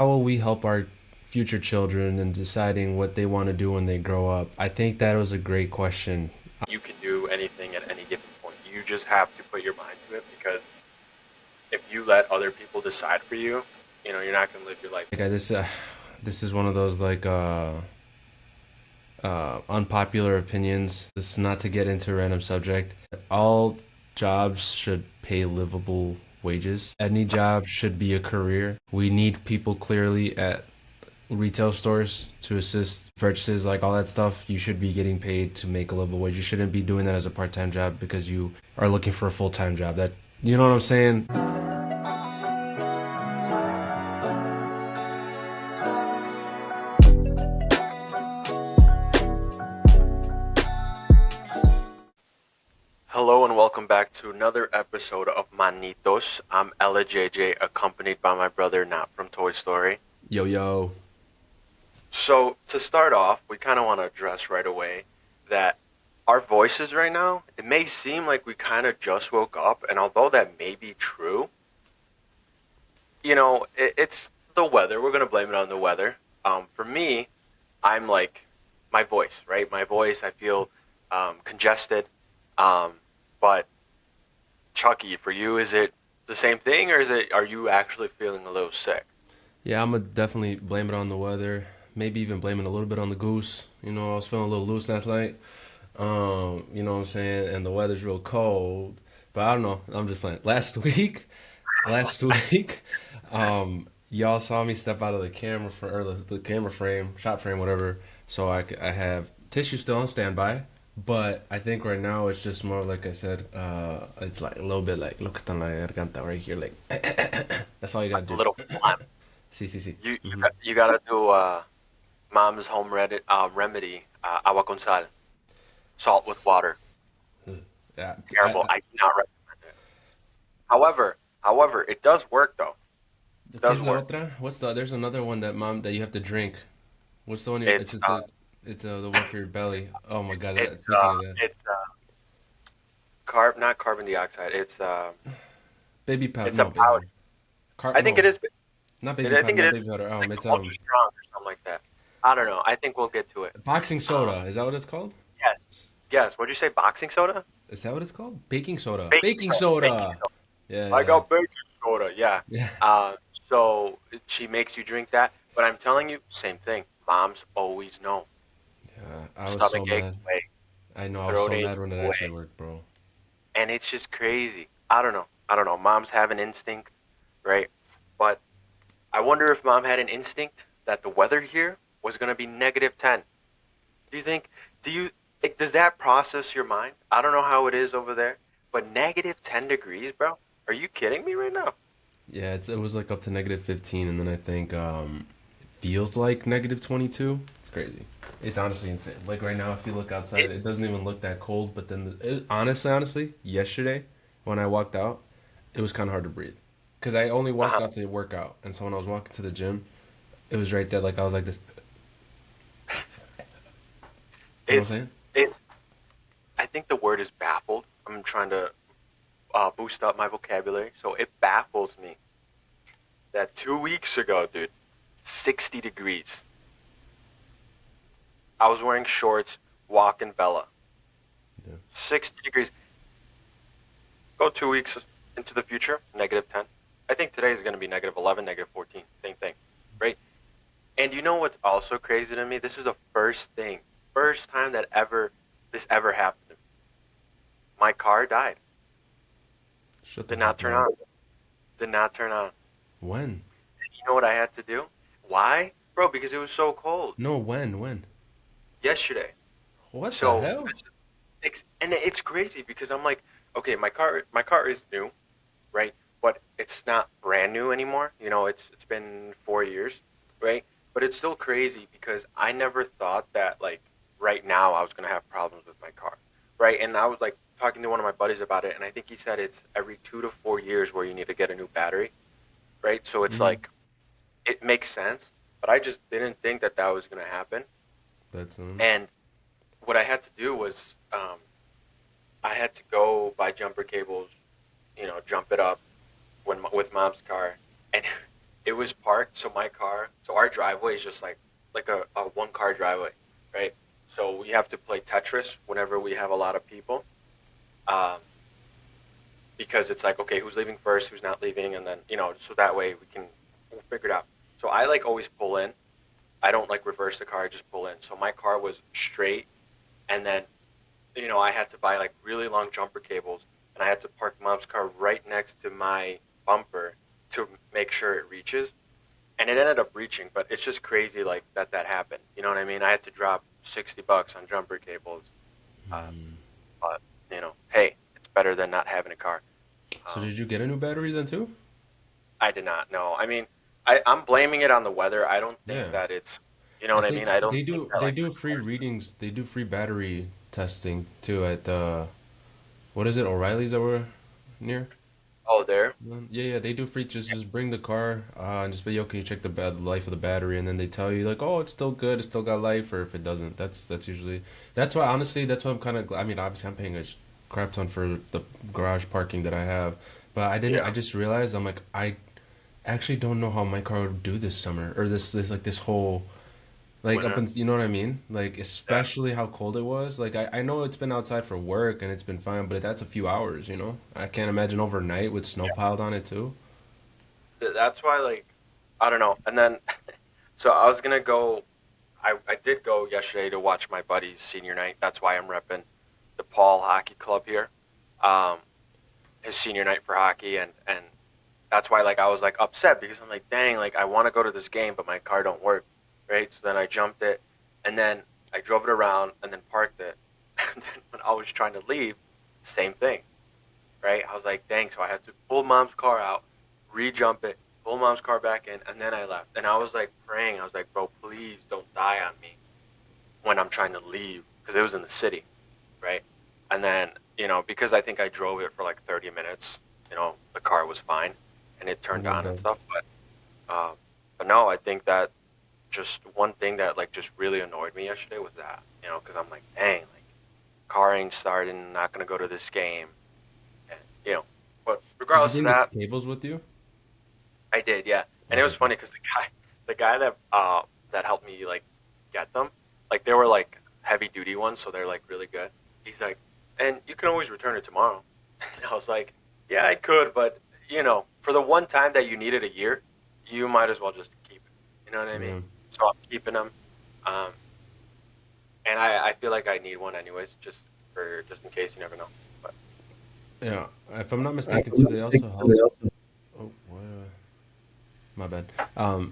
How will we help our future children in deciding what they want to do when they grow up? I think that was a great question. You can do anything at any given point. You just have to put your mind to it because if you let other people decide for you, you're not going to live your life. Like this is one of those unpopular opinions. This is not to get into a random subject. All jobs should pay livable wages. Any job should be a career. We need people clearly at retail stores to assist purchases, like all that stuff. You should be getting paid to make a livable wage. You shouldn't be doing that as a part-time job because you are looking for a full-time job. That, you know what I'm saying? Hello and welcome back to another episode of Manitos. I'm Elejayjay, accompanied by my brother Nat from Toy Story. Yo, yo. So to start off, we kind of want to address right away that our voices right now, it may seem like we kind of just woke up, and although that may be true, it's the weather. We're gonna blame it on the weather. For me, I'm like my voice, right? My voice, I feel congested. Um, but Chucky, for you, is it the same thing, or are you actually feeling a little sick? Yeah, I'm gonna definitely blame it on the weather. Maybe even blame it a little bit on the goose. You know, I was feeling a little loose last night. You know what I'm saying? And the weather's real cold. But I don't know. I'm just playing. Last week, y'all saw me step out of the camera for or the camera frame, shot frame, whatever. So I have tissue still on standby. But I think right now it's just more like I said. It's like a little bit like lo que está en la garganta right here. Like that's all you gotta A do. little phlegm. See, see, see. You you gotta do mom's remedy, agua con sal, salt with water. Yeah, Terrible. I do not recommend it. However, it does work though. It ¿Qué does es la work. otra? What's the? There's another one that mom that you have to drink. What's the one? It's It's the one for your belly. Oh my God! it's Thinking of that, it's not carbon dioxide. baby powder. It's a No, baby. powder. I think it No, is. not baby I powder. think it Not is baby powder. like It's ultra strong or something like that. I don't know. I think we'll get to it. boxing Um, soda. Is that what it's called? yes, yes. What'd you say? Boxing soda? Is that what it's called? Baking soda. Baking Baking soda. Baking soda. soda. Yeah, I yeah, got baking soda. Yeah. yeah. Uh, so she makes you drink that, but I'm telling you, same thing. Moms always know. Yeah, I was so Stomach ache mad. away, I know I was throat so ache mad when it actually away, worked, bro. and it's just crazy. I don't know. I don't know. Moms have an instinct, right? But I wonder if mom had an instinct that the weather here was gonna be -10. Do you think? Do you? Does that process your mind? I don't know how it is over there, but -10 degrees, bro. Are you kidding me right now? Yeah, it was like up to -15, and then I think it feels like -22. It's crazy. It's honestly insane. Like right now, if you look outside, It. it doesn't even look that cold. But then, honestly, yesterday when I walked out, it was kind of hard to breathe because I only walked Uh-huh. out to work out, and so when I was walking to the gym, it was right there. Like I was like this. You know what It's. I'm saying? It's. I think the word is baffled. I'm trying to boost up my vocabulary, so it baffles me that 2 weeks ago, dude, 60 degrees. I was wearing shorts, walking Bella. Yeah. 60 degrees. Go 2 weeks into the future, -10. I think today is going to be -11, -14. Same thing, right? And you know what's also crazy to me? This is the first time that this ever happened to me. My car died. Shut the Did not fuck turn up. on. Did not turn on. When? You know what I had to do? Why? Bro, because it was so cold No, when? When? yesterday. What the So, hell? and it's crazy because I'm like, okay, my car is new, right? But it's not brand new anymore. It's been 4 years, right? But it's still crazy because I never thought that like right now I was gonna have problems with my car, right? And I was like talking to one of my buddies about it, and I think he said it's every 2 to 4 years where you need to get a new battery, right? So it's Mm, like it makes sense, but I just didn't think that that was gonna happen. that's And what I had to do was I had to go buy jumper cables, jump it up with mom's car, and it was parked. So my car, so our driveway is just like a one car driveway, right? So we have to play Tetris whenever we have a lot of people, um, because it's like, okay, who's leaving first, who's not leaving, and then so that way we'll figure it out. So I like always pull in. I don't like reverse the car. I just pull in. So my car was straight, and then I had to buy like really long jumper cables, and I had to park mom's car right next to my bumper to make sure it reaches. And it ended up reaching, but it's just crazy like that happened. You know what I mean? I had to drop $60 on jumper cables, uh, but hey, it's better than not having a car. So Um, did you get a new battery then too? I did not know. I mean, I'm blaming it on the weather. I don't think Yeah. that it's, you know I what I mean? think I don't they think do that they like do the free cars. readings. They do free battery testing too at what is it, O'Reilly's that we're near? Oh, there. Yeah, yeah, they do free. Just bring the car and just be, yo, can you check the life of the battery? And then they tell you like, oh, it's still good, it's still got life, or if it doesn't, that's usually that's why honestly that's why I'm kind of I mean obviously I'm paying a crap ton for the garage parking that I have, but I Yeah. just realized I'm like I actually don't know how my car would do this summer or this like this whole like up Winter. in, you know what I mean? Like Yeah. especially how cold it was. Like I know it's been outside for work and it's been fine, but that's a few hours, you know? I can't imagine overnight with snow piled on it too. That's why, like, I don't know. And then, so I was gonna go. I did go yesterday to watch my buddy's senior night. That's why I'm repping the Paul Hockey Club here. Um, his senior night for hockey, and that's why like I was like upset because I'm like, dang, like I want to go to this game, but my car don't work, right? So then I jumped it, and then I drove it around, and then parked it, and then when I was trying to leave, same thing, right? I was like, dang, so I had to pull mom's car out, re-jump it, pull mom's car back in, and then I left. And I was like praying. I was like, bro, please don't die on me when I'm trying to leave because it was in the city, right? And then, because I think I drove it for like 30 minutes, the car was fine and it Oh turned my on and God. stuff. But no, I think that just one thing that like just really annoyed me yesterday was that, because I'm like, dang, like car ain't starting, not gonna go to this game, and But Did you regardless of bring the that, cables with you? I did, yeah. And it Okay, was good. funny because the guy that helped me like get them, like they were like heavy duty ones, so they're like really good. He's like, and you can always return it tomorrow. And I was like, yeah, I could, but for the one time that you need it a year, you might as well just keep it. You know what I mean? Yeah. So I'm keeping them, um, and I feel like I need one anyways, just in case. You never know. But Yeah. If I'm not mistaken too, they also help. Oh, what? My bad.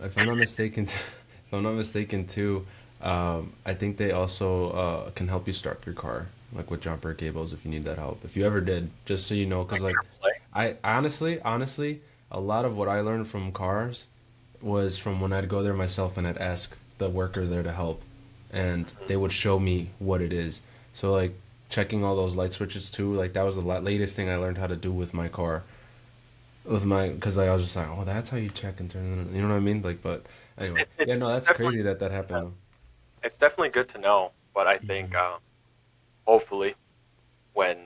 If I'm not mistaken, if I'm not mistaken too, I think they also can help you start your car, like with jumper cables, if you need that help. If you ever did, just so you know, because like like, AAA. I honestly, a lot of what I learned from cars was from when I'd go there myself and I'd ask the worker there to help, and Mhm. they would show me what it is. So like checking all those light switches too, like that was the latest thing I learned how to do with my car with my because like, I was just like, oh, that's how you check and turn it. You know what I mean? Like, but anyway, It, yeah, it's no, it's that's definitely crazy that that happened though. it's definitely good to know. But I think Mhm. hopefully when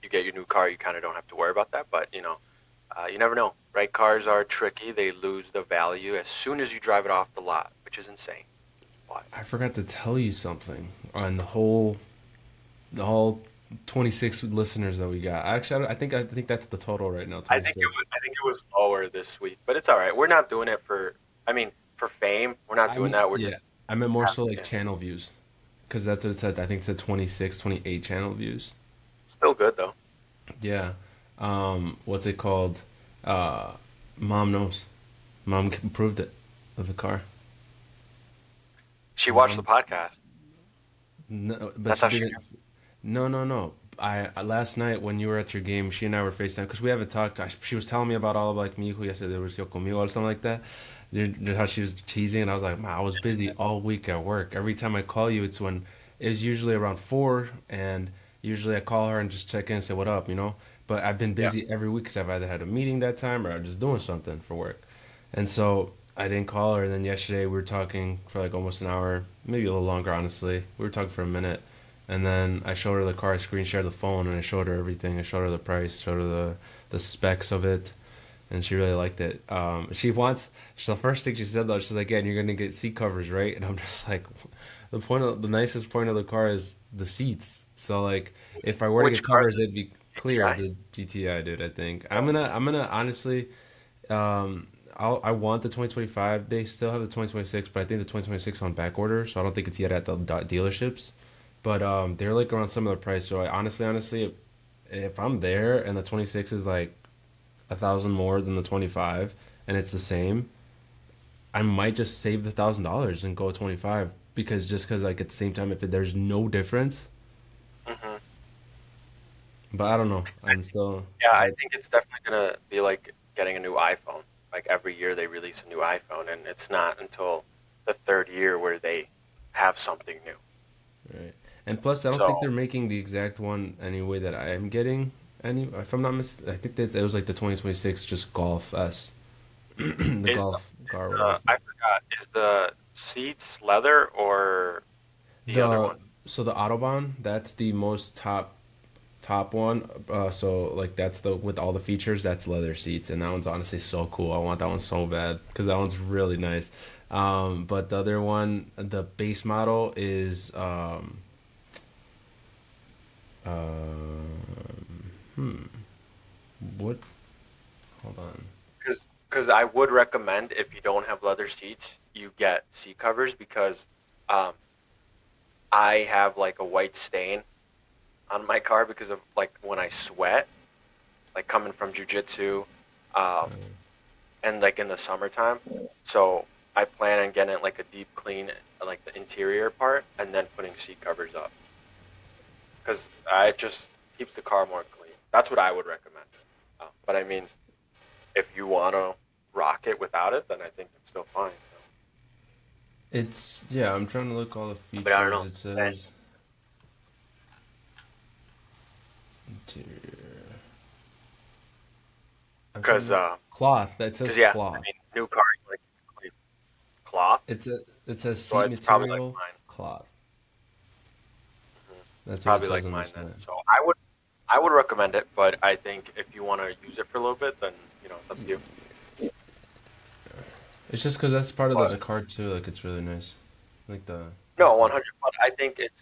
you get your new car, you kind of don't have to worry about that. But you never know, right? Cars are tricky; they lose the value as soon as you drive it off the lot, which is insane. But I forgot to tell you something on the whole 26 listeners that we got. Actually, I think that's the total right now, I think it 26. was I think it was lower this week, but it's all right. We're not doing it for. I mean, for fame, we're not I doing mean, that. We're just yeah, I meant more so like yeah, channel views because that's what it said. I think it said 26, 28 channel views. still good though. Yeah. What's it called? Uh, Mom knows. Mom proved it with the car. She watched the Mom, podcast. no, but That's she how she didn't. knew. No, no, no. Last night when you were at your game, she and I were FaceTime because we haven't talked. She was telling me about all of like mi hijo yesterday was yo conmigo or something like that. How she was cheesy, and I was like, man, I was busy all week at work. Every time I call you, it's usually around 4, and usually I call her and just check in and say what up, you know. But I've been Yeah, busy every week because I've either had a meeting that time or I'm just doing something for work, and so I didn't call her. And then yesterday we were talking for like almost an hour, maybe a little longer, honestly. We were talking for a minute and then I showed her the car, I screen shared the phone, and I showed her everything. I showed her the price, showed her the specs of it, and she really liked it. She wants. The first thing she said though, she's like, "Yeah, and you're gonna get seat covers, right?" And I'm just like, the nicest point of the car is the seats. So like, if I were to Which get car is covers, it? it'd be clear GTI? the GTI, dude. I think Oh, I'm gonna honestly, I want the 2025. They still have the 2026, but I think the 2026 on back order, so I don't think it's yet at the dealerships. But they're like around similar price. So I honestly, if I'm there and the 26 is like 1,000 more than the 25, and it's the same, I might just save the $1,000 and go 25 because just because like at the same time, if there's no difference, hmm. but I don't know. I'm still Yeah, I that think it's definitely gonna be like getting a new iPhone. Like every year they release a new iPhone, and it's not until the third year where they have something new. right. And plus, I don't think So they're making the exact one anyway that I am getting. Any, if I'm not I think that it was like the 2026 just Golf S, the is Golf car, whatever it's I called. forgot, is the seats leather or the other The one? so the Autobahn, that's the most top one. So like that's the with all the features. That's leather seats, and that one's honestly so cool. I want that one so bad because that one's really nice. But the other one, the base model is hmm, what? Hold on. Because I would recommend if you don't have leather seats, you get seat covers because um, I have like a white stain on my car because of like when I sweat, like coming from jujitsu, um, and like in the summertime. So I plan on getting like a deep clean, like the interior part, and then putting seat covers up because it just keeps the car more clean. That's what I would recommend. But I mean, if you want to rock it without it, then I think it's still fine. So. It's yeah. I'm trying to look all the But I don't features. know. It Then, says interior. I'm trying to because look cloth. That says yeah, I cloth. mean, new cars like clean cloth, It says so seat it's probably like material mine. cloth. It's That's what it probably says like on the mine then. side. So I would recommend it, but I think if you want to use it for a little bit, then it's up to you. It's just because that's part of But the card too. Like it's really nice. Like no, the 100. But I think it's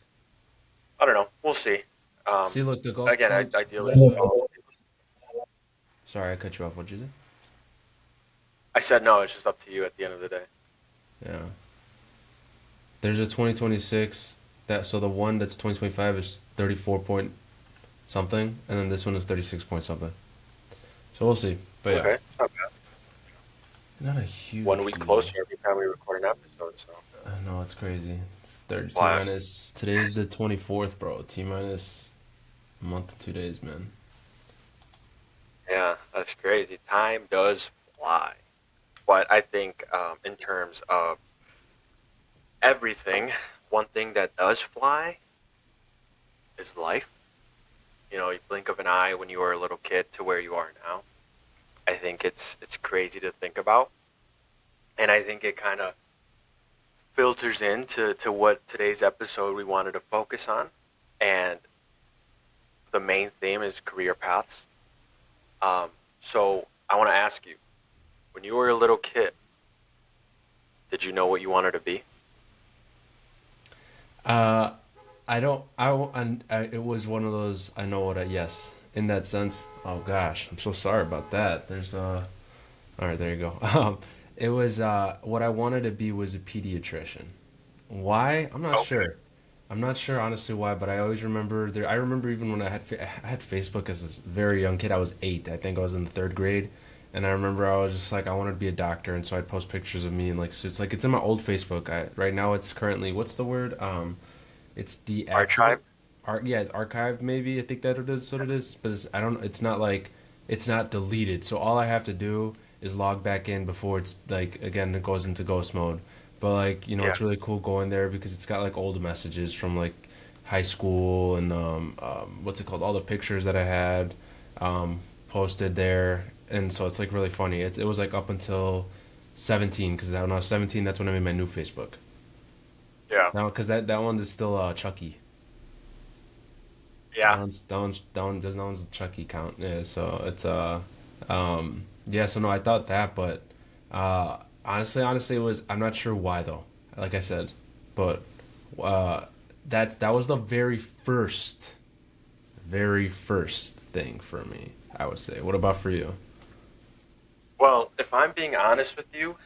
I don't know. We'll see. Um, see look the golf again, card. ideally, There's a all- sorry I cut you off. What'd you do? I said no. It's just up to you at the end of the day. Yeah. There's a 2026 that so the one that's 2025 is 34 point something, and then this one is 36 point something. So we'll see. But yeah, Okay, it's not bad. not a One huge week deal. closer every time we record an episode. So I know it's crazy. It's 30 T why? minus. Today's the 24th, bro. T minus a month and 2 days, man. Yeah, that's crazy. Time does fly. But I think in terms of everything, one thing that does fly is life. You blink of an eye when you were a little kid to where you are now. I think it's crazy to think about, and I think it kind of filters into what today's episode we wanted to focus on, and the main theme is career paths. So I want to ask you, when you were a little kid, did you know what you wanted to be? Uh, I don't. It was one of those. I know what I. Yes, in that sense. Oh gosh, I'm so sorry about that. There's All right, there you go. It was what I wanted to be was a pediatrician. Why? I'm not Okay. sure. I'm not sure honestly why, but I always remember there. I remember even when I had Facebook as a very young kid. I was 8. I think I was in the third grade, and I remember I was just like I wanted to be a doctor, and so I'd post pictures of me in like suits. Like it's in my old Facebook. Right now it's currently what's the word? It's deactivate. Archive? Yeah, it's archived maybe. I think that it is what it is, but I don't. It's not like it's not deleted. So all I have to do is log back in before it's like again it goes into ghost mode. But like Yeah. it's really cool going there because it's got like old messages from like high school and what's it called? All the pictures that I had posted there, and so it's like really funny. It was like up until 17 because when I was 17, that's when I made my new Facebook. Yeah. Now because that one is still Chucky. Yeah. There's no one's Chucky count. Yeah, so it's Yeah, so no, I thought that, but honestly, it was. I'm not sure why though. Like I said, but uh, that was the very first thing for me. I would say. What about for you? Well, if I'm being honest with you,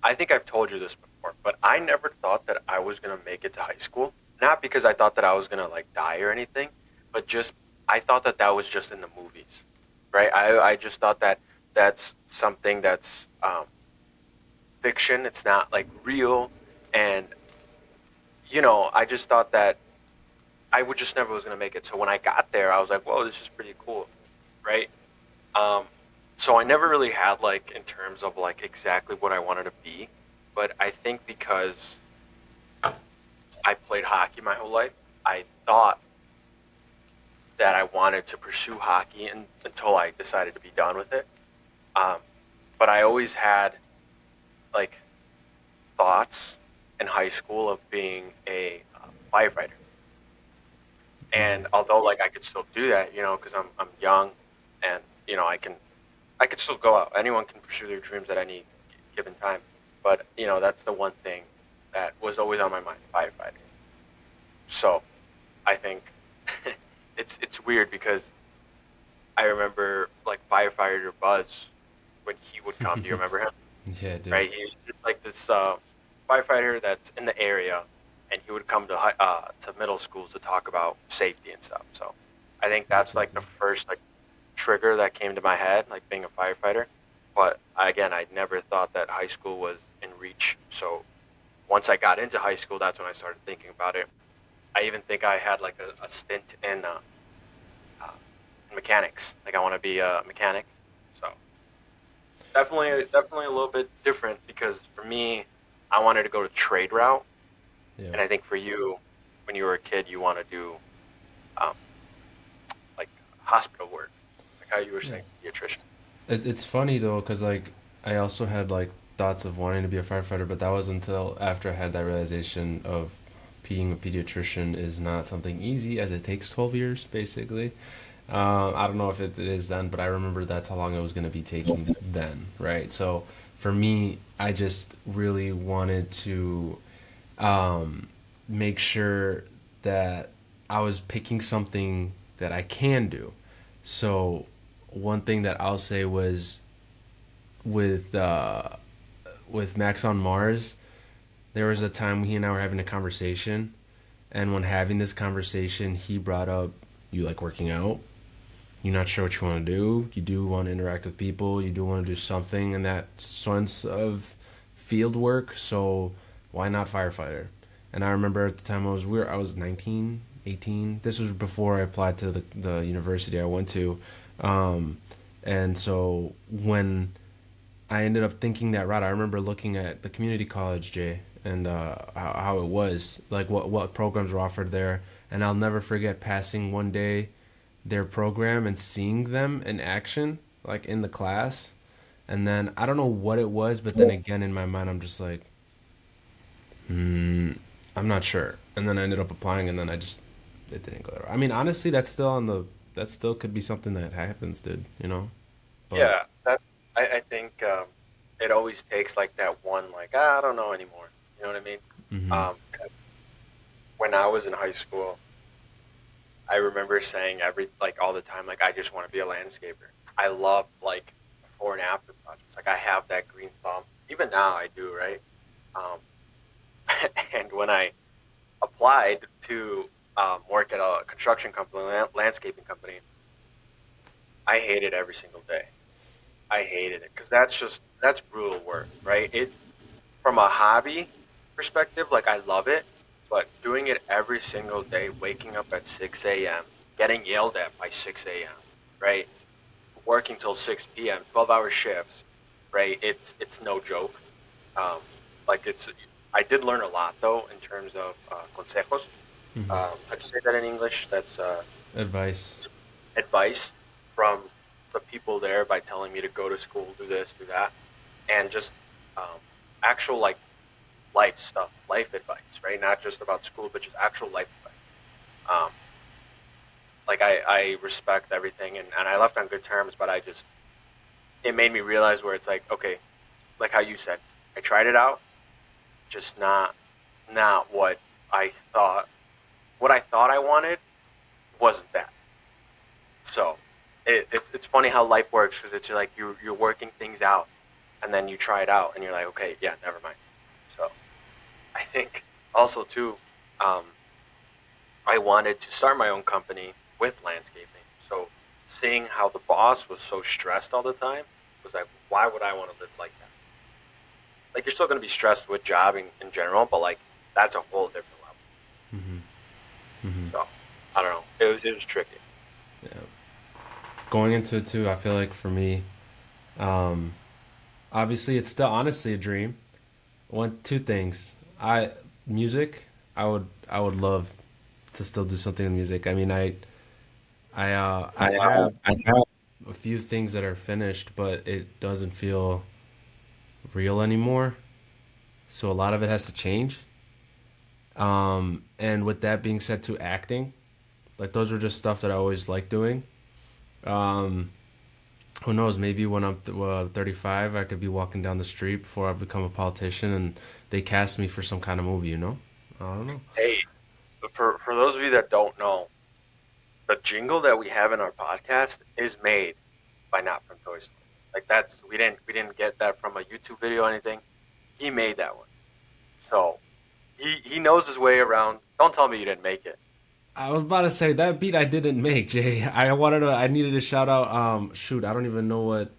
I think I've told you this before, but I never thought that I was gonna make it to high school. Not because I thought that I was gonna like die or anything, but just I thought that that was just in the movies, right? I just thought that that's something that's fiction. It's not like real, and I just thought that I would just never was gonna make it. So when I got there, I was like, "Whoa, this is pretty cool," right? Um, so I never really had like in terms of like exactly what I wanted to be, but I think because I played hockey my whole life. I thought that I wanted to pursue hockey until I decided to be done with it. Um, but I always had like thoughts in high school of being a firefighter. Hmm. And although like I could still do that, because I'm young, and I could still go out. Anyone can pursue their dreams at any given time. But that's the one thing that was always on my mind: firefighter. So I think it's weird because I remember like firefighter Buzz when he would come. Do you remember him? Yeah, dude. Right? He's like this firefighter that's in the area, and he would come to middle schools to talk about safety and stuff. So I think that's like the Absolutely. first like trigger that came to my head, like being a firefighter. But again, I never thought that high school was in reach. So once I got into high school, that's when I started thinking about it. I even think I had like a stint uh, in mechanics. Like I want to be a mechanic. So definitely a little bit different because for me, I wanted to go to trade route, Yeah. and I think for you, when you were a kid, you want to do um, like hospital work, like how you were Yeah. saying, pediatrician. It's funny though, cause like I also had like thoughts of wanting to be a firefighter, but that was until after I had that realization of being a pediatrician is not something easy, as it takes 12 years basically. I don't know if it is then, but I remember that's how long it was going to be taking then, right? So for me, I just really wanted to um, make sure that I was picking something that I can do. So one thing that I'll say was with uh, with Max on Mars, there was a time he and I were having a conversation, and when having this conversation, he brought up, "You like working out? You're not sure what you want to do. You do want to interact with people. You do want to do something in that sense of field work. So why not firefighter?" And I remember at the time I was 19, 18. This was before I applied to the university I went to. Um, and so when I ended up thinking that route, I remember looking at the community college, Jay, and how it was, like what programs were offered there. And I'll never forget passing one day their program and seeing them in action, like in the class. And then I don't know what it was, but then again in my mind, I'm just like, hmm, I'm not sure. And then I ended up applying, and then it didn't go there. I mean, honestly, that still could be something that happens, dude. You know, but Yeah, that's. I think it always takes like that one, like I don't know anymore. You know what I mean? hmm 'Cause when I was in high school, I remember saying like all the time, like I just want to be a landscaper. I love like before and after projects. Like I have that green thumb. Even now, I do, right? Um, and when I applied to work at a construction company, landscaping company, I hated every single day. I hated it because that's brutal work, right? It from a hobby perspective, like I love it, but doing it every single day, waking up at 6 a.m., getting yelled at by 6 a.m., right? Working till 6 p.m., 12-hour shifts, right? It's no joke. Um, like I did learn a lot though in terms of consejos. How'd you say that in English? That's advice. advice from the people there by telling me to go to school, do this, do that, and just um, actual like life stuff, life advice, right? Not just about school, but just actual life advice. Um, like I respect everything, and I left on good terms, but I just it made me realize where it's like, okay, like how you said, I tried it out, just not I thought what I thought I wanted wasn't that. So it's funny how life works because it's like you're working things out, and then you try it out, and you're like, okay, yeah, never mind. So I think also too, um, I wanted to start my own company with landscaping. So seeing how the boss was so stressed all the time was like, why would I want to live like that? Like you're still going to be stressed with jobbing in general, but like that's a whole different level. Hmm. Hmm. So I don't know. It was tricky. Yeah. Going into it too, I feel like for me, um, obviously it's still honestly a dream. One, two things. Music. I would love to still do something in music. I mean, I have I have. a few things that are finished, but it doesn't feel real anymore. So a lot of it has to change. And with that being said, to acting, like those are just stuff that I always like doing. Um, who knows? Maybe when I'm 35, I could be walking down the street before I become a politician, and they cast me for some kind of movie. You know? I don't know. Hey, for those of you that don't know, the jingle that we have in our podcast is made by Not from Toy Story. Like that's we didn't get that from a YouTube video or anything. He made that one. So he knows his way around. Don't tell me you didn't make it. I was about to say that beat I didn't make, Jay. I needed to shout out. Shoot, I don't even know what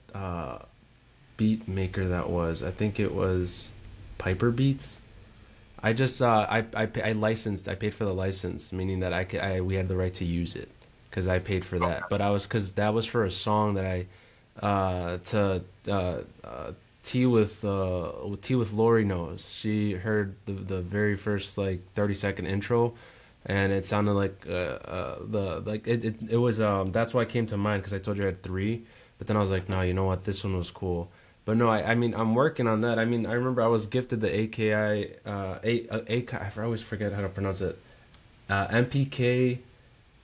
beat maker that was. I think it was Piper Beats. I just I licensed. I paid for the license, meaning that we had the right to use it because I paid for that. But I was because that was for a song that I to Tea with Lori knows. She heard the very first like 30-second intro, and it sounded like the like it was that's why it came to mind because I told you I had three, but then I was like, no, you know what, this one was cool. But no, I mean I'm working on that. I mean I remember I was gifted the AKI I always forget how to pronounce it. MPK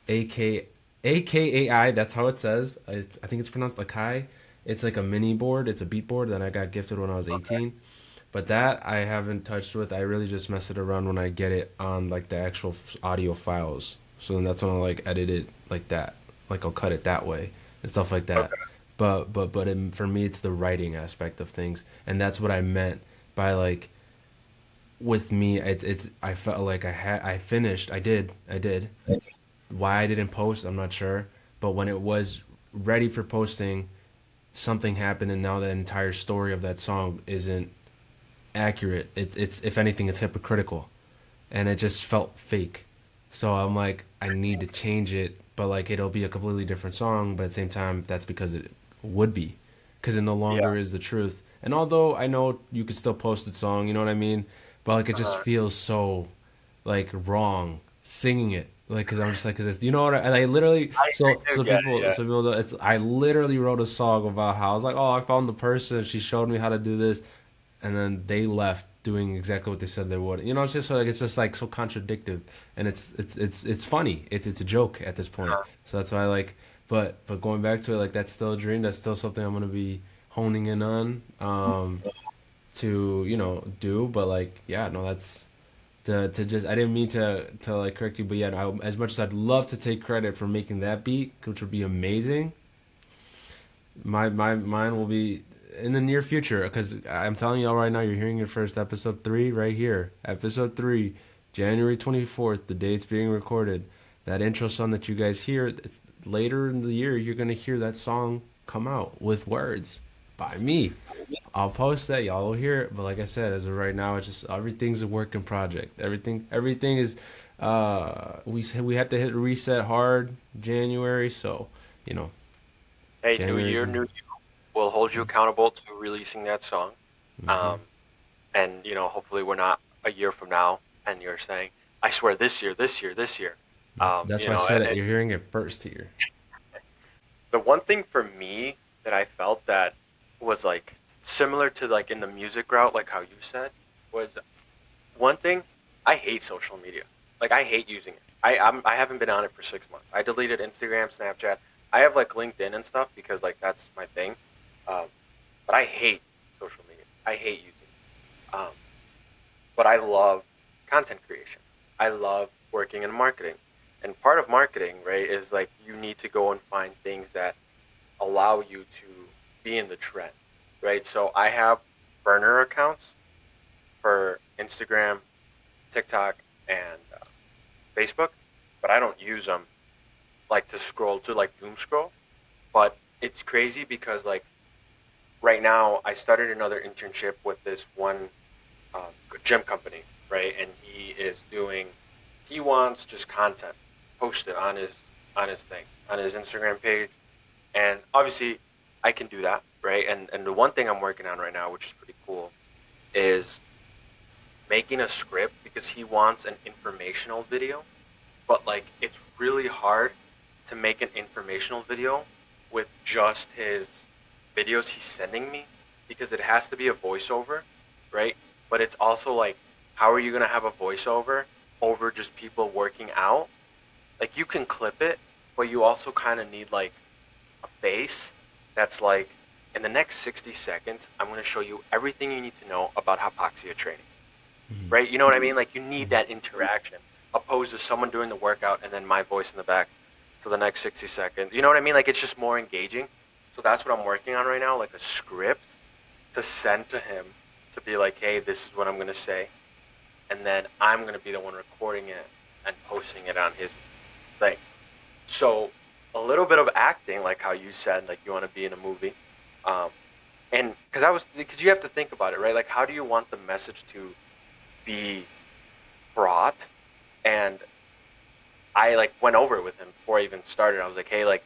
AK AKAI. That's how it says. I think it's pronounced Akai. It's like a mini board. It's a beat board that I got gifted when I was Okay. 18. But that I haven't touched with. I really just mess it around when I get it on like the actual audio files. So then that's when I like edit it like that. Like I'll cut it that way and stuff like that. Okay. For me, it's the writing aspect of things, and that's what I meant by like with me. It's I felt like I finished. I did. Why I didn't post, I'm not sure. But when it was ready for posting, something happened, and now the entire story of that song isn't accurate. It's if anything, it's hypocritical, and it just felt fake. So I'm like, I need to change it, but like it'll be a completely different song. But at the same time, that's because it would be, because it no Yeah. longer is the truth. And although I know you could still post the song, you know what I mean, but like it just Uh, feels so like wrong singing it. Like, cause I'm just like, cause it's, you know what? And I literally, I do get it. Yeah. so people, it's, I literally wrote a song about how I was like, oh, I found the person. She showed me how to do this, and then they left doing exactly what they said they would. You know, it's just so like it's just like so contradictive, and it's funny. It's a joke at this point. Uh, So that's why I like. But going back to it, like that's still a dream. That's still something I'm gonna be honing in on. To do. But like yeah, no, that's to just I didn't mean to like correct you, but yeah, as much as I'd love to take credit for making that beat, which would be amazing, my mine will be in the near future because I'm telling y'all right now, you're hearing your first episode 3 right here. Episode 3, January 24th, the day it's being recorded. That intro song that you guys hear, it's later in the year, you're gonna hear that song come out with words by me. I'll post that, y'all will hear it. But like I said, as of right now, it's just everything's a working project. Everything is. We had to hit reset hard January, so you know hey, new January's. year, new you. We'll hold you accountable to releasing that song. Mm-hmm. Um, and hopefully we're not a year from now, and you're saying, I swear, this year, this year, this year. That's why I said it. You're hearing it first here. The one thing for me that I felt that was like similar to like in the music route, like how you said, was one thing. I hate social media. Like I hate using it. I haven't been on it for 6 months. I deleted Instagram, Snapchat. I have like LinkedIn and stuff because like that's my thing. Um, but I hate social media. I hate using it. But I love content creation. I love working in marketing. And part of marketing, right, is like you need to go and find things that allow you to be in the trend, right? So I have burner accounts for Instagram, TikTok, and Facebook, but I don't use them like to scroll to like doom scroll. But it's crazy because like right now I started another internship with this one gym company, right? And he wants just content posted on his thing on his Instagram page, and obviously I can do that, right? And the one thing I'm working on right now, which is pretty cool, is making a script because he wants an informational video, but like it's really hard to make an informational video with just his videos he's sending me because it has to be a voiceover, right? But it's also like, how are you gonna have a voiceover over just people working out? Like you can clip it, but you also kind of need like a face that's like, in the next 60 seconds, I'm gonna show you everything you need to know about hypoxia training, Hmm. right? You know what I mean? Like you need that interaction opposed to someone doing the workout and then my voice in the back for the next 60 seconds. You know what I mean? Like it's just more engaging. So that's what I'm working on right now, like a script to send to him to be like, hey, this is what I'm going to say. And then I'm going to be the one recording it and posting it on his thing. So a little bit of acting, like how you said, like you want to be in a movie. Um, and because you have to think about it, right? Like, how do you want the message to be brought? And I like went over it with him before I even started. I was like, hey, like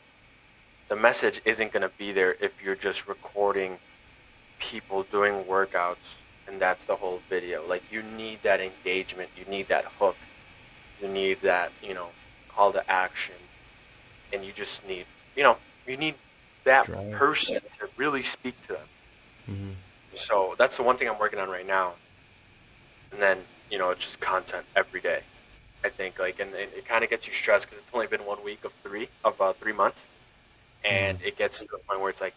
the message isn't going to be there if you're just recording people doing workouts and that's the whole video. Like you need that engagement, you need that hook, you need that, call to action, and you just need, you know, you need that Drive. person to really speak to them. Hmm. So that's the one thing I'm working on right now. And then, it's just content every day. I think like, and it kind of gets you stressed because it's only been 1 week of 3 months, Hmm. and it gets to the point where it's like,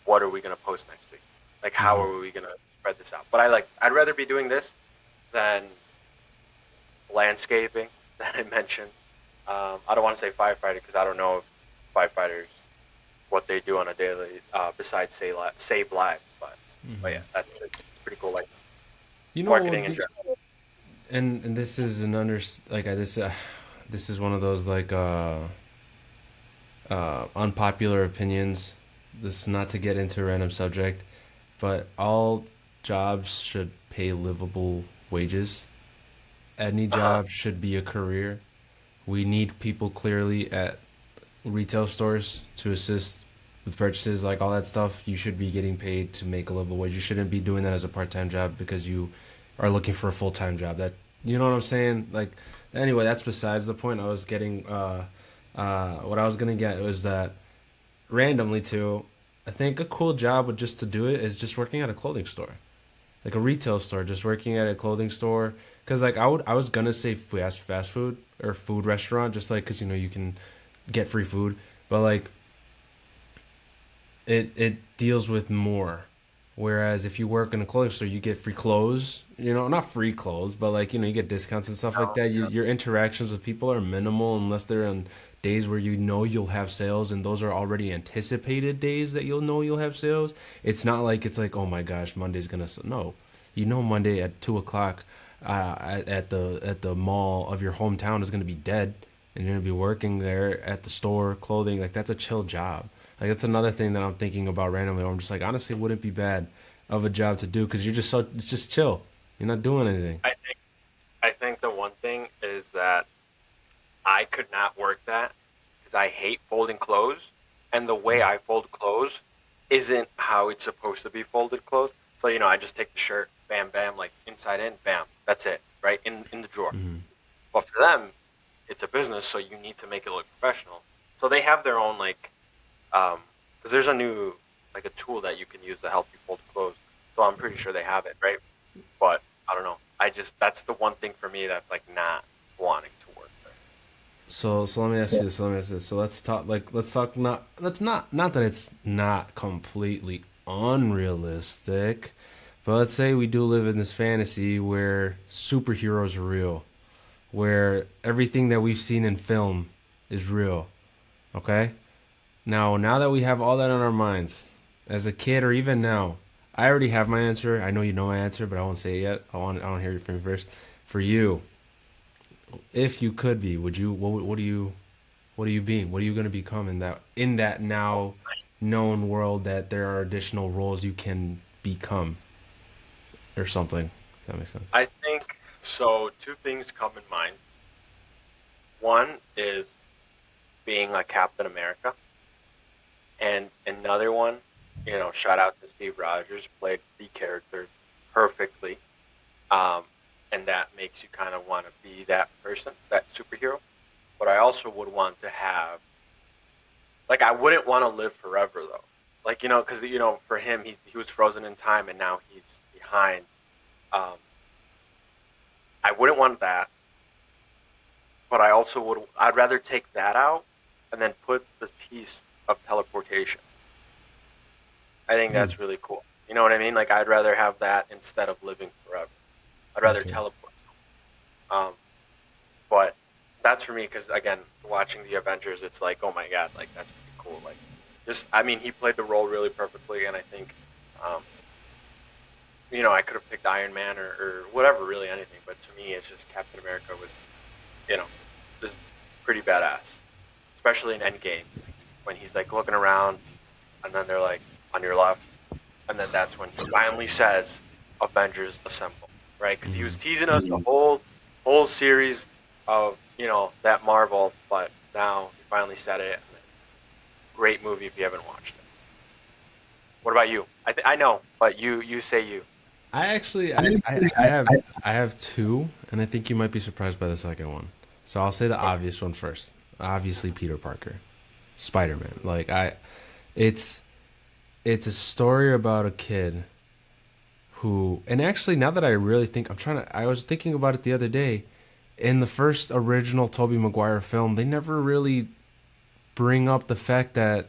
what are we gonna post next week? Like, how Hmm. are we gonna spread this out? But I'd rather be doing this than landscaping that I mentioned. I don't want to say firefighter because I don't know if firefighters what they do on a daily besides save lives. But yeah, Hmm. that's it. It's pretty cool. Like You know what? marketing in general. And this is an under like this is one of those like unpopular opinions. This is not to get into a random subject, but all jobs should pay livable wages. Any Uh huh. job should be a career. We need people clearly at retail stores to assist with purchases, like all that stuff. You should be getting paid to make a livable wage. You shouldn't be doing that as a part-time job because you are looking for a full-time job. That, you know what I'm saying? Like, anyway, that's besides the point. I was getting what I was gonna get was that randomly too. I think a cool job would just to do it is just working at a clothing store, like a retail store, just working at a clothing store. Cause like I was gonna say fast food or food restaurant, just like cause you can get free food, but like it deals with more. Whereas if you work in a clothing store, you get free clothes. Not free clothes, but like you get discounts and stuff like Oh, that. yeah. Your interactions with people are minimal unless they're on days where you'll have sales, and those are already anticipated days that you'll have sales. It's not like it's like, oh my gosh, Monday's gonna no, Monday at 2 o'clock at the mall of your hometown is gonna be dead, and you're gonna be working there at the store clothing. Like that's a chill job. Like that's another thing that I'm thinking about randomly. Where I'm just like, honestly, it wouldn't be bad of a job to do because it's just chill. You're not doing anything. I think I think the one thing is that I could not work that because I hate folding clothes, and the way I fold clothes isn't how it's supposed to be folded clothes. So I just take the shirt, bam, bam, like inside in, bam, that's it, right in the drawer. Mm-hmm. But for them, it's a business, so you need to make it look professional. So they have their own like, because there's a new like a tool that you can use to help you fold clothes. So I'm pretty sure they have it, right? But I don't know. That's the one thing for me that's like not wanting to work there. So let me ask you this. So let's talk not that it's not completely unrealistic. But let's say we do live in this fantasy where superheroes are real, where everything that we've seen in film is real. Okay? Now that we have all that on our minds, as a kid or even now, I already have my answer. I know you know my answer, but I won't say it yet. I want to hear it from you first. For you, if you could be, would you? What do you? What are you being? What are you going to become in that now known world that there are additional roles you can become or something? If that makes sense. I think so. Two things come in mind. One is being like Captain America, and another one, shout out to Steve Rogers, played the character perfectly, um, and that makes you kind of want to be that person, that superhero. But I also would want to have, like, I wouldn't want to live forever though, like because for him he was frozen in time and now he's behind. Um, I wouldn't want that, but I also would. I'd rather take that out and then put the piece of teleportation. I think Hmm. that's really cool. You know what I mean? Like I'd rather have that instead of living forever. I'd rather Okay. teleport. Um, but that's for me because again, watching the Avengers, it's like, oh my god, like that's pretty cool. Like, just I mean, he played the role really perfectly, and I think, um, I could have picked Iron Man or whatever, really anything. But to me, it's just Captain America was, you know, is pretty badass, especially in Endgame when he's like looking around, and then they're like on your left, and then that's when he finally says, "Avengers Assemble," right? Because he was Mm. teasing us the whole series of that Marvel, but now he finally said it. Great movie if you haven't watched it. What about you? I know, but you say you. I actually I have two, and I think you might be surprised by the second one. So I'll say the Okay. obvious one first. Obviously, Peter Parker, Spider Man. It's it's a story about a kid who, and actually, now that I really think, I was thinking about it the other day. In the first original Tobey Maguire film, they never really bring up the fact that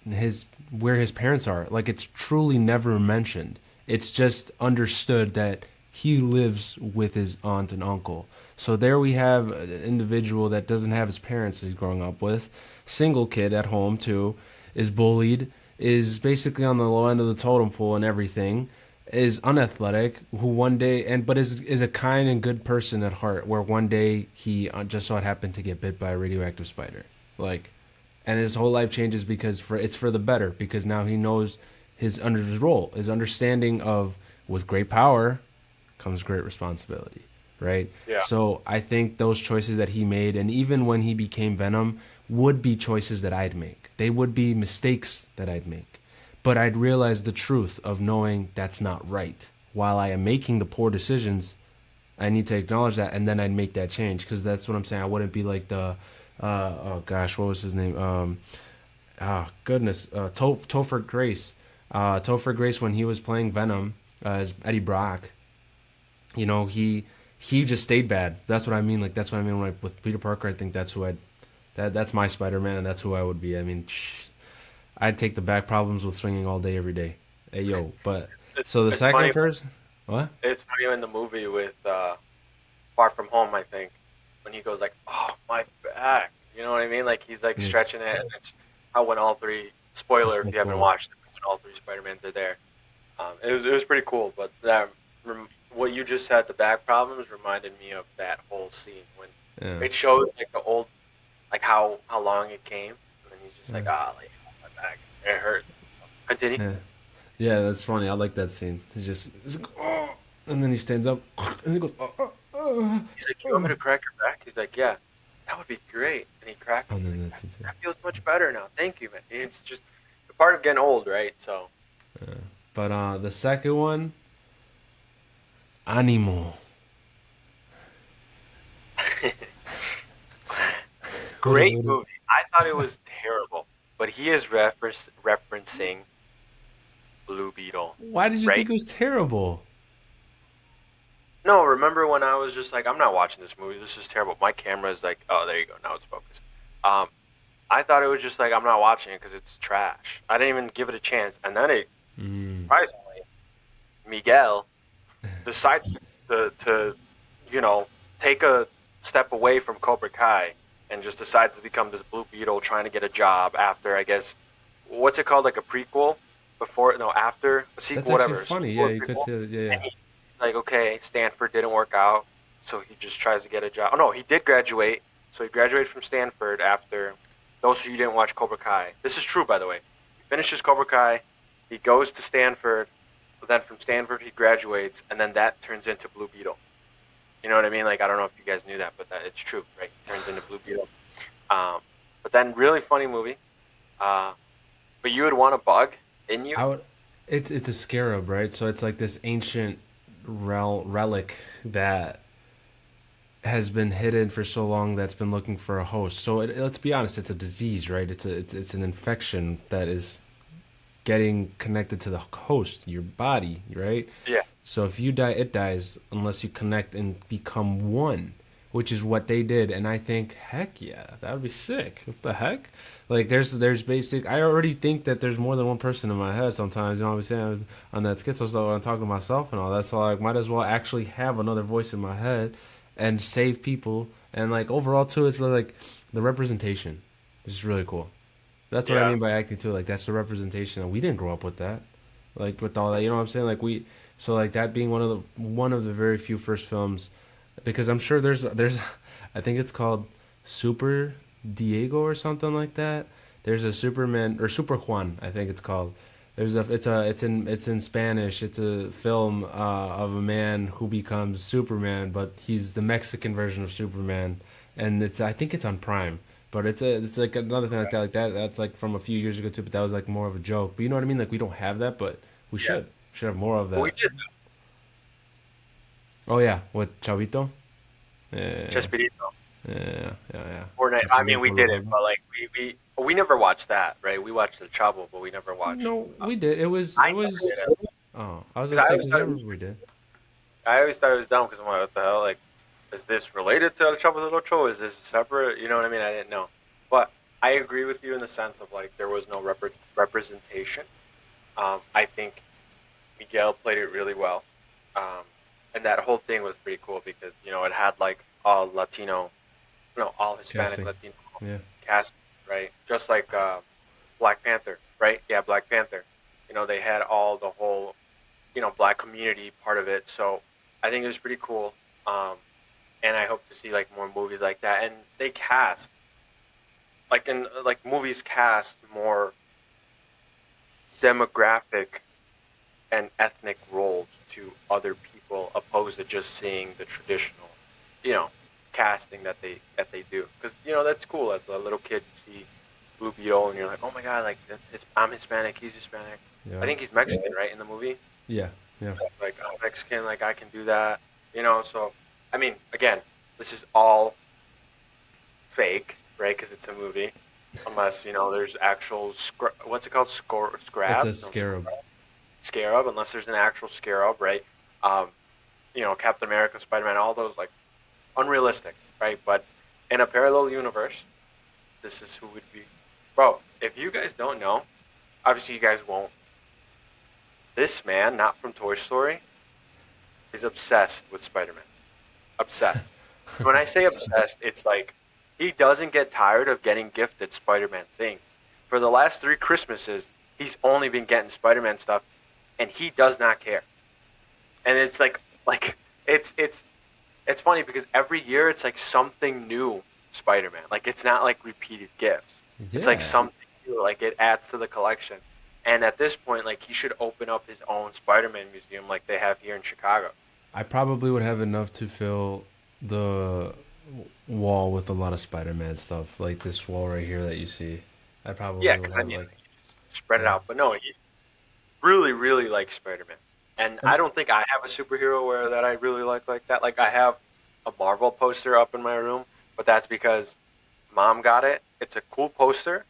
his where his parents are. Like it's truly never mentioned. It's just understood that he lives with his aunt and uncle. So there we have an individual that doesn't have his parents that he's growing up with, single kid at home too, is bullied, is basically on the low end of the totem pole and everything, is unathletic, who one day and but is a kind and good person at heart. Where one day he just so happened to get bit by a radioactive spider, like, and his whole life changes because it's for the better because now he knows his under his role, his understanding of with great power comes great responsibility, right? Yeah, So I think those choices that he made, and even when he became Venom, would be choices that I'd make. They would be mistakes that I'd make, but I'd realize the truth of knowing that's not right. While I am making the poor decisions, I need to acknowledge that, and then I'd make that change because that's what I'm saying. I wouldn't be like oh gosh, what was his name? Goodness, Topher Grace. Topher Grace when he was playing Venom as Eddie Brock, he just stayed bad. That's what I mean. Like that's what I mean when with Peter Parker. I think that's who that's my Spider Man, and that's who I would be. I mean, I'd take the back problems with swinging all day, every day. Hey yo, but it's so the it's second funny. first, what? It's funny in the movie with Far From Home. I think when he goes like, "Oh my back," you know what I mean? Like he's like Yeah, stretching it, and it's how when all three. Spoiler if you haven't spoiler. watched it, when all three Spider Mans are there. It was pretty cool, but what you just said, the back problems, reminded me of that whole scene when Yeah, it shows like the old, like how long it came, and then he's just yeah, like, like my back, it hurts. Continue. yeah. Yeah, that's funny. I like that scene. He's like, oh, and then he stands up, and he goes, oh, oh, oh, He's like, you want me oh. to crack your back? He's like, yeah, that would be great. And he cracked it. And He's then like, that's it. that feels much better now. Thank you, man. And it's just the part of getting old, right? So But the second one, Animo. What is great what? movie. I thought it was terrible, but he is referencing Blue Beetle, Why did you right? think it was terrible? No, remember when I was just like, I'm not watching this movie. This is terrible. My camera is like, oh, there you go. Now it's focused. I thought it was just like, I'm not watching it because it's trash. I didn't even give it a chance. And then Mm. Surprisingly, Miguel decides to you know take a step away from Cobra Kai and just decides to become this Blue Beetle, trying to get a job after, I guess, what's it called, like a prequel before, no, after a That's sequel, actually whatever, funny. sequel Yeah, or you could prequel. say that. Yeah, yeah. And he's like, okay, Stanford didn't work out, so he just tries to get a job. Oh no, he did graduate. So he graduated from Stanford after. Those of you who didn't watch Cobra Kai, this is true, by the way. He finishes Cobra Kai, he goes to Stanford, but then from Stanford he graduates, and then that turns into Blue Beetle. You know what I mean? Like, I don't know if you guys knew that, but that it's true, right? He turns into Blue Beetle. Um, but then really funny movie. Uh, but you would want a bug in you? I would. It's a scarab, right? So it's like this ancient relic that has been hidden for so long that's been looking for a host. So let's be honest, it's a disease, right? It's an infection that is getting connected to the host, your body, right? Yeah, So if you die, it dies unless you connect and become one, which is what they did. And I think, heck yeah, that would be sick. What the heck? Like there's basic. I already think that there's more than one person in my head sometimes. You know what I'm saying? On that schizo stuff, when I'm talking to myself and all that. So like, might as well actually have another voice in my head and save people. And like overall too, it's like the representation, which is really cool. That's what I yeah, mean by acting too. Like that's the representation. We didn't grow up with that. Like with all that, you know what I'm saying? Like we, so like that being one of the very few first films, because I'm sure there's, I think it's called Super Diego or something like that. There's a Superman or Super Juan, I think it's called. There's a it's in Spanish. It's a film of a man who becomes Superman, but he's the Mexican version of Superman, and it's I think it's on Prime. But it's like another thing like that. That's like from a few years ago too. But that was like more of a joke. But you know what I mean? Like we don't have that, but we yeah. should. Should have more of But we that. did Oh yeah, with Chavito. Yeah, Chespirito. yeah, yeah, yeah. Fortnite. I mean, we Chespirito did it, Lozano. but like we never watched that, right? We watched the Chavo, but we never watched. No, we did. It I never was. did it Oh, I was gonna because say because yeah, we did. I always thought it was dumb because I'm like, what the hell? Like, is this related to El Chavo del Ocho? Is this separate? You know what I mean? I didn't know, but I agree with you in the sense of like there was no representation. I think Miguel played it really well. Um, and that whole thing was pretty cool because it had like all Latino, all Hispanic Casting. Latino Yeah. cast, right? Just like Black Panther, right? Yeah, Black Panther. They had all the whole Black community part of it. So I think it was pretty cool. Um, and I hope to see like more movies like that. And they cast like movies cast more demographic and ethnic roles to other people opposed to just seeing the traditional, you know, casting that they do. Because that's cool. As a little kid, you see Blue Beetle, and you're like, oh my god, like I'm Hispanic, he's Hispanic. I Yeah. think he's Mexican, right, in the movie. Yeah. Yeah. Like I'm Mexican, like I can do that. So I mean, again, this is all fake, right? Because it's a movie. Unless there's actual what's it called? It's Scrab? a No, scarab. scarab. Unless there's an actual scarab, right? Um, Captain America, Spider Man, all those like unrealistic, right? But in a parallel universe, this is who would be. Bro, if you guys don't know, obviously you guys won't. This man, not from Toy Story, is obsessed with Spider Man. Obsessed. When I say obsessed, it's like he doesn't get tired of getting gifted Spider Man things. For the last three Christmases, he's only been getting Spider Man stuff, and he does not care. And it's like it's funny because every year it's like something new Spider-Man. Like it's not like repeated gifts. It's like Yeah. something new. Like it adds to the collection. And at this point, like he should open up his own Spider-Man museum like they have here in Chicago. I probably would have enough to fill the wall with a lot of Spider-Man stuff, like this wall right here that you see. I Yeah, probably would because I have mean, like spread it yeah. out. But no, he really, really likes Spider-Man. And I And don't think I have a superhero where that I really like that. Like I have a Marvel poster up in my room, but that's because mom got it. It's a cool poster,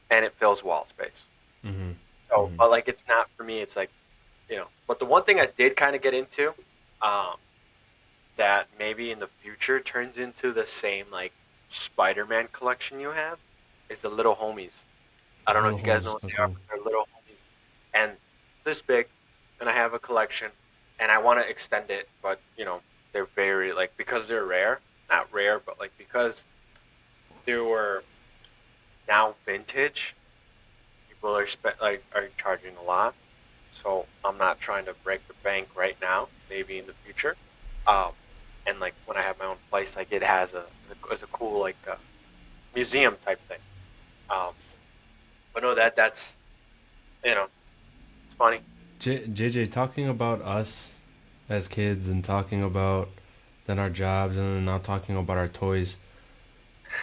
and it fills wall space. mhm. So, Mhm. but like it's not for me. It's like But the one thing I did kind of get into, um, that maybe in the future turns into the same like Spider-Man collection you have, is the little homies. I The don't know if little you guys homies know are what so they are, cool. but they're little homies, and this big, and I have a collection, and I want to extend it, but they're very like because they're rare, not rare, but like because they were now vintage, people are charging a lot. So I'm not trying to break the bank right now. Maybe in the future. Um, and like when I have my own place, like it has a cool like museum type thing. Um, but no, that's it's funny. JJ, talking about us as kids and talking about then our jobs and then now talking about our toys.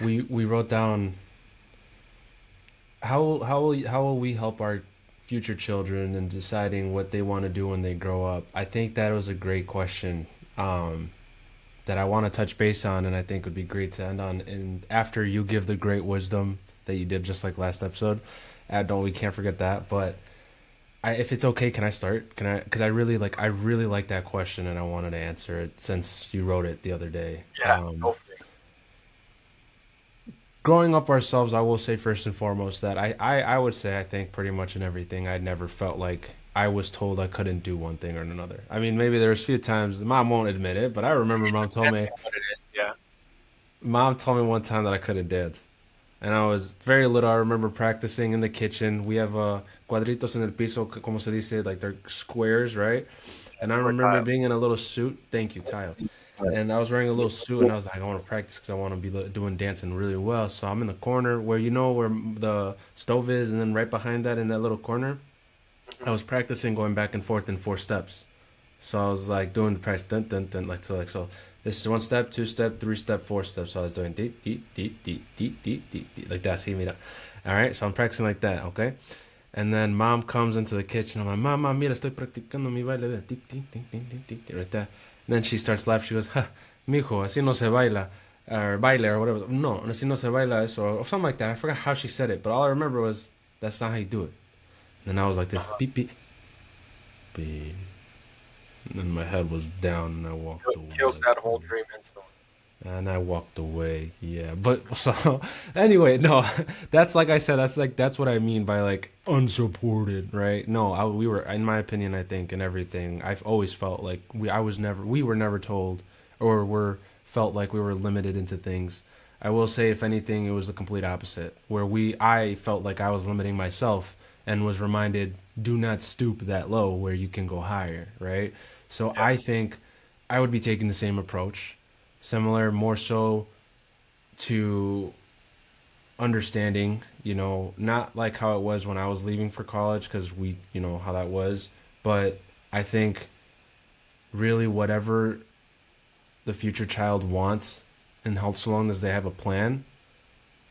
We wrote down how will we help our future children in deciding what they want to do when they grow up? I think that was a great question that I want to touch base on, and I think would be great to end on. And after you give the great wisdom that you did, just like last episode, don't we can't forget that. But if it's okay, can I start? Can I? Because I really like that question, and I wanted to answer it since you wrote it the other day. Yeah, go for it. Growing up ourselves, I will say first and foremost that I would say I think pretty much in everything I never felt like I was told I couldn't do one thing or another. I mean, maybe there's a few times mom won't admit it, but I remember Depends on what it is. Yeah. mom told me one time that I couldn't dance. And I was very little. I remember practicing in the kitchen. We have cuadritos en el piso, como se dice, like they're squares, right? And I For remember Kyle. being in a little suit. Thank you, Tile. And I was wearing a little suit, and I was like, I want to practice because I want to be doing dancing really well. So I'm in the corner where where the stove is, and then right behind that in that little corner, I Hmm. was practicing going back and forth in 4 steps. So I was like doing the practice, dun dun dun, like so. This is 1 step, 2 step, 3 step, 4 steps. So I was doing deep, deep, deep, deep, deep, deep, deep, deep, like that. See me that. All right. So I'm practicing like that. Okay. And then mom comes into the kitchen. I'm like, Mama, mira, estoy practicando mi baile. Ve, tic, tic, tic, tic, tic, tic, right there. And then she starts laughing. She goes, ha, mijo, así no se baila. Or baile or whatever. No, así no se baila eso. Or something like that. I forgot how she said it. But all I remember was, that's not how you do it. And I was like this, Uh-huh. beep, beep, beep. And then my head was down and I walked Kills away. that whole dream instantly. And I walked away. Yeah, but so anyway, no, that's like I said. That's what I mean by like unsupported, right? No, we were, in my opinion, I think, in everything. I've always felt like we were never told, or were felt like we were limited into things. I will say, if anything, it was the complete opposite, where I felt like I was limiting myself and was reminded, do not stoop that low, where you can go higher, right? So Yeah. I think I would be taking the same approach, similar, more so to understanding, not like how it was when I was leaving for college, because how that was, but I think really whatever the future child wants, and help so long as they have a plan,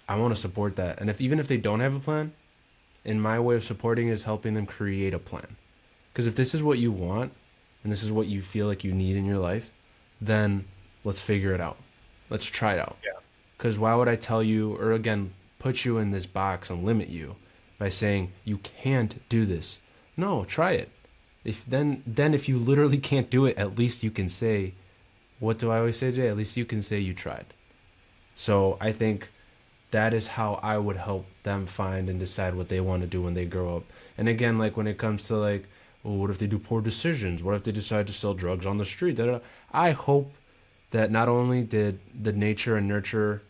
I want to support that. And if even if they don't have a plan, in my way of supporting is helping them create a plan. Because if this is what you want and this is what you feel like you need in your life, then let's figure it out. Let's try it out. Yeah. Because why would I tell you, or again, put you in this box and limit you by saying you can't do this? No, try it. Then if you literally can't do it, at least you can say, what do I always say, Jay? At least you can say you tried. So I think that is how I would help them find and decide what they want to do when they grow up. And again, like when it comes to like, well, what if they do poor decisions? What if they decide to sell drugs on the street? Da, da, da. I hope that not only did the nature and nurture,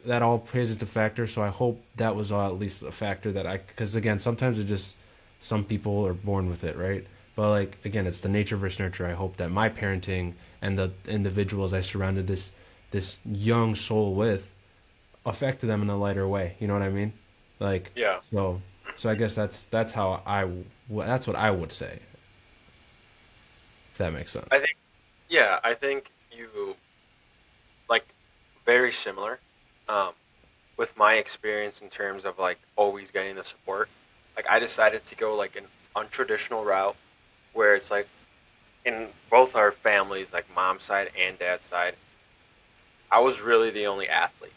that all plays into factor. So I hope that was all at least a factor that because again, sometimes it just, some people are born with it, right? But like again, it's the nature versus nurture. I hope that my parenting and the individuals I surrounded this young soul with affected them in a lighter way. You know what I mean? Like Yeah. so. So I guess that's how that's what I would say. If that makes I sense. think. Yeah, I think you like very similar. Um, with my experience in terms of like always getting the support. Like I decided to go like an untraditional route where it's like in both our families, like mom's side and dad's side, I was really the only athlete,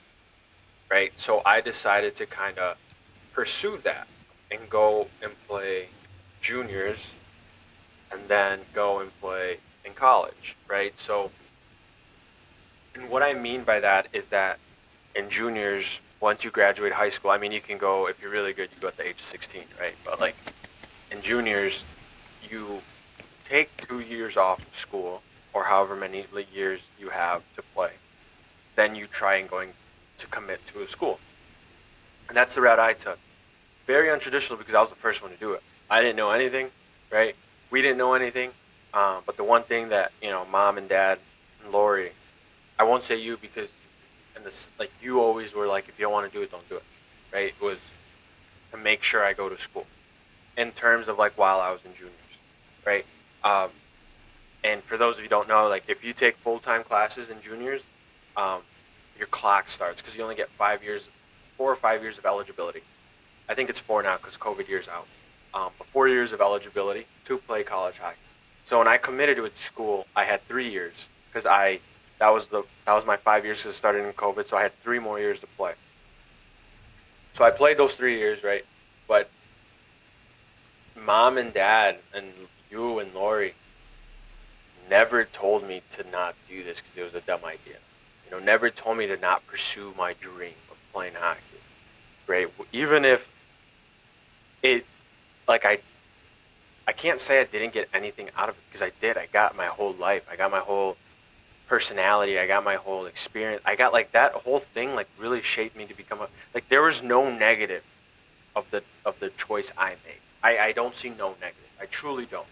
right? So I decided to kind of pursue that and go and play juniors and then go and play in college, right? So, and what I mean by that is that in juniors, once you graduate high school, I mean, you can go, if you're really good, you go at the age of 16, right? But like in juniors, you take 2 years off of school or however many years you have to play. Then you try and going to commit to a school. And that's the route I took. Very untraditional because I was the first one to do it. I didn't know anything, right? We didn't know anything. But the one thing that, mom and dad and Lori, I won't say you because and this like you always were like, if you don't want to do it, don't do it. Right? It was to make sure I go to school. In terms of like while I was in juniors. Right? Um, and for those of you who don't know, like if you take full time classes in juniors, um, your clock starts because you only get 5 years, 4 or 5 years of eligibility. I think it's four now because COVID year's out. But 4 years of eligibility to play college hockey. So when I committed to a school, I had 3 years because I that was my 5 years because it started in COVID. So I had 3 more years to play. So I played those 3 years, right? But mom and dad and you and Lori never told me to not do this because it was a dumb idea. Never told me to not pursue my dream of playing hockey. Right? Even if it, like I can't say I didn't get anything out of it because I did. I got my whole life. I got my whole personality. I got my whole experience. I got like that whole thing like really shaped me to become a like there was no negative of the choice I made. I don't see no negative. I truly don't.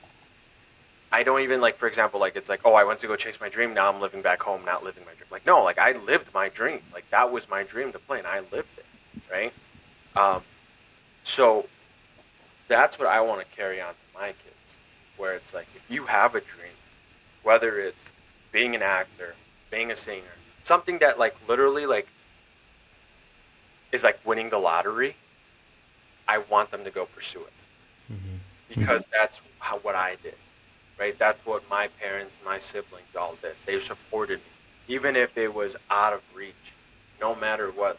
I don't even like, for example, like it's like, oh, I went to go chase my dream. Now I'm living back home, not living my dream. Like, no, like I lived my dream. Like that was my dream to play, and I lived it, right? Um, so that's what I want to carry on to my kids, where it's like, if you have a dream, whether it's being an actor, being a singer, something that like literally like is like winning the lottery, I want them to go pursue it because that's what I did. Right? That's what my parents, my siblings all did. They supported me, even if it was out of reach. No matter what,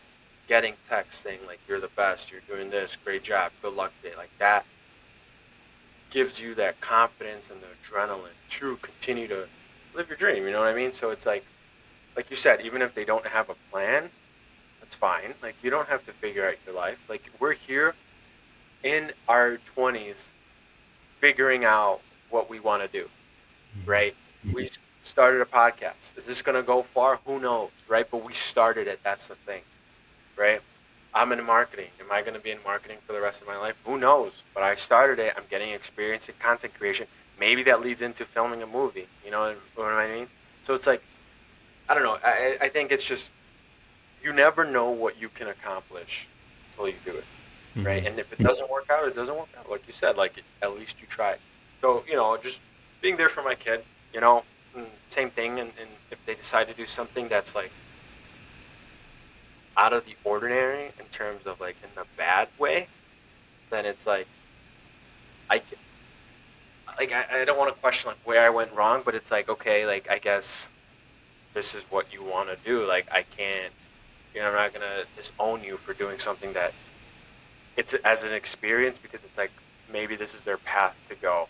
getting texts saying like you're the best, you're doing this, great job, good luck today, like that gives you that confidence and the adrenaline to continue to live your dream. You know what I mean? So it's like you said, even if they don't have a plan, that's fine. Like you don't have to figure out your life. Like we're here in our 20s figuring out what we want to do, right? We started a podcast. Is this going to go far? Who knows, right? But we started it. That's the thing, right? I'm in marketing. Am I going to be in marketing for the rest of my life? Who knows? But I started it. I'm getting experience in content creation. Maybe that leads into filming a movie. You know what I mean? So it's like, I don't know. I think it's just, you never know what you can accomplish until you do it, right? And if it doesn't work out, it doesn't work out. Like you said, like at least you tried. So, just being there for my kid, same thing. And if they decide to do something that's like out of the ordinary in terms of like in the bad way, then it's like, I, I don't want to question like where I went wrong, but it's like, okay, like I guess this is what you want to do. Like I can't, I'm not going to disown you for doing something that it's as an experience because it's like maybe this is their path to go.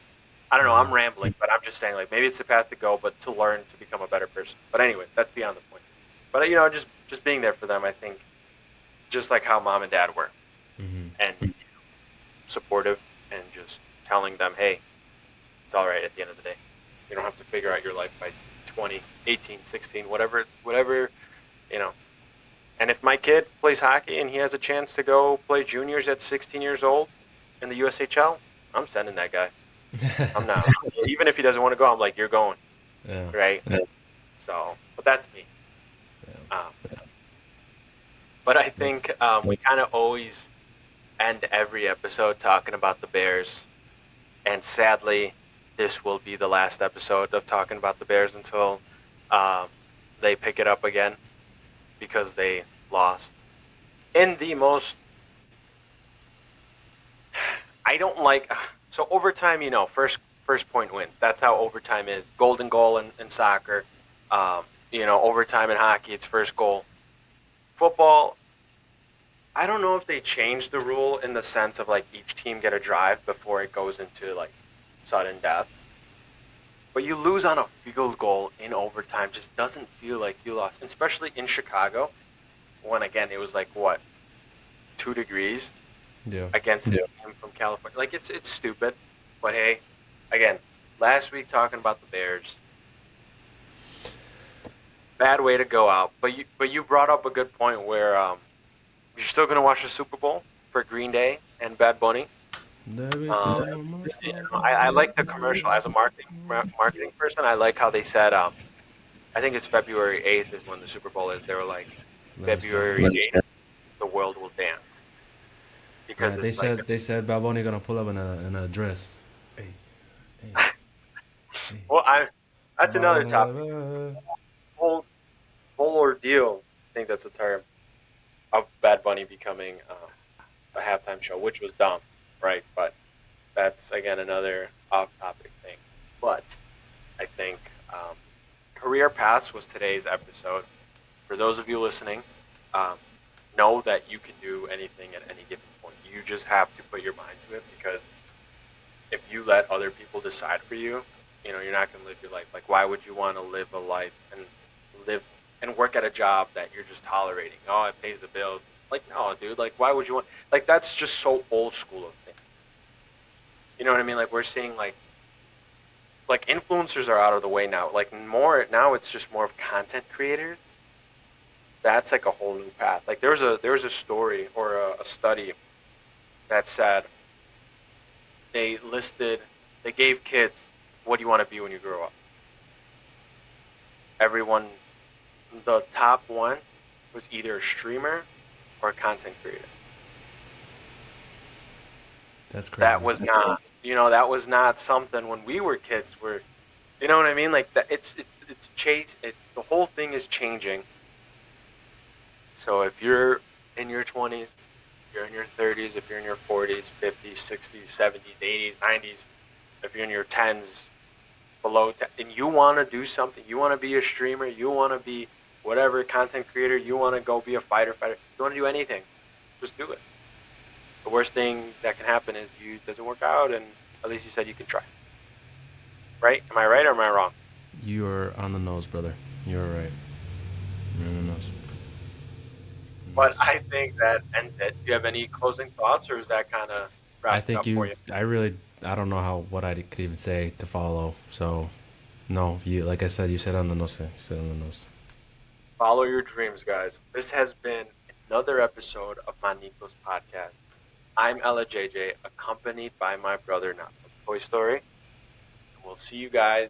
I don't know. I'm rambling, but I'm just saying like maybe it's the path to go, but to learn to become a better person. But anyway, that's beyond the point. But just being there for them, I think, just like how mom and dad were, and supportive, and just telling them, hey, it's all right at the end of the day. You don't have to figure out your life by 20, 18, 16, whatever, you know. And if my kid plays hockey and he has a chance to go play juniors at 16 years old in the USHL, I'm sending that guy. I'm not. Even if he doesn't want to go, I'm like, you're going, Yeah. right? Yeah. So, but that's me. But I That's think we kind of always end every episode talking about the Bears. And sadly, this will be the last episode of talking about the Bears until um, they pick it up again because they lost in the most. I don't like so overtime. First point wins. That's how overtime is. Golden goal in soccer. Overtime in hockey. It's first goal. Football. I don't know if they changed the rule in the sense of like each team get a drive before it goes into like sudden death. But you lose on a field goal in overtime just doesn't feel like you lost, especially in Chicago when again it was like what 2 degrees yeah. against a team from California. Like it's stupid, but hey, again, last week talking about the Bears. Bad way to go out, but you brought up a good point where you're still gonna watch the Super Bowl for Green Day and Bad Bunny. Um, I like the commercial as a marketing person. I like how they said I think it's February 8th is when the Super Bowl is. They were like Let us dance. February 8th, the world will dance because Yeah, it's like they said Bad Bunny gonna pull up in a dress. Hey, hey, hey. well, I that's Bad another Bunny, topic. Whole whole ordeal. I think that's a term of Bad Bunny becoming a halftime show, which was dumb, right? But that's again another off-topic thing. But I think um, career paths was today's episode. For those of you listening, um, know that you can do anything at any given point. You just have to put your mind to it because if you let other people decide for you, you're not going to live your life. Like, why would you want to live a life and live and work at a job that you're just tolerating? Oh, it pays the bills. Like, no, dude. Like, why would you want? Like, that's just so old school of thing. You know what I mean? Like, we're seeing like influencers are out of the way now. Like more now, it's just more of content creators. That's like a whole new path. Like there was a story or a study that said they listed they gave kids what do you want to be when you grow up. Everyone, the top one was either a streamer or a content creator. That's That crazy. was not that was not something when we were kids. Where you know what I mean? Like that it's chase. The whole thing is changing. So if you're in your 20s, if you're in your 30s, if you're in your 40s, 50s, 60s, 70s, 80s, 90s, if you're in your 10s, below 10, and you want to do something, you want to be a streamer, you want to be whatever content creator, you want to go be a fighter, you want to do anything, just do it. The worst thing that can happen is you doesn't work out, and at least you said you can try. Right? Am I right or am I wrong? You are on the nose, brother. You're right. You're on the nose. But Nice. I think that ends it. Do you have any closing thoughts, or is that kind of I wraps it think up for you. you? I really. I don't know how what I could even say to follow. So no, you like I said, you said on the nose. You said on the nose. Follow your dreams, guys. This has been another episode of Manitos Podcast. I'm Elejayjay, accompanied by my brother, not from Toy Story. And we'll see you guys